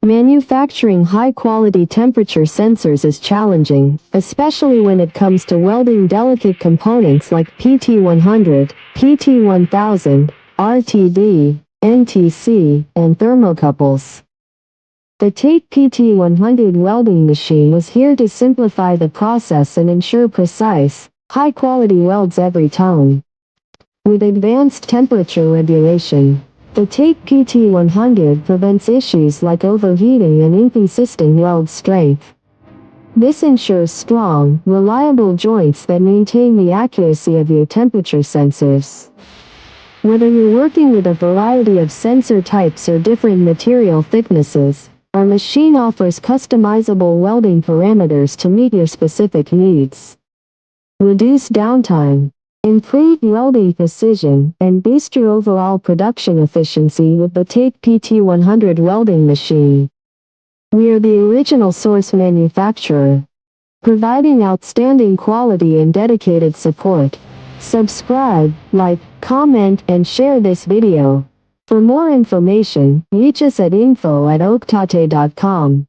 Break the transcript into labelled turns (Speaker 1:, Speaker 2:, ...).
Speaker 1: Manufacturing high-quality temperature sensors is challenging, especially when it comes to welding delicate components like PT100, PT1000, RTD, NTC, and thermocouples. The TATE PT100 Welding Machine was here to simplify the process and ensure precise, high-quality welds every time. With advanced temperature regulation, the TATE PT100 prevents issues like overheating and inconsistent weld strength. This ensures strong, reliable joints that maintain the accuracy of your temperature sensors. Whether you're working with a variety of sensor types or different material thicknesses, our machine offers customizable welding parameters to meet your specific needs. Reduce downtime, improve welding precision, and boost your overall production efficiency with the TATE PT100 Welding Machine. We are the original source manufacturer, providing outstanding quality and dedicated support. Subscribe, like, comment, and share this video. For more information, reach us at info@oaktate.com.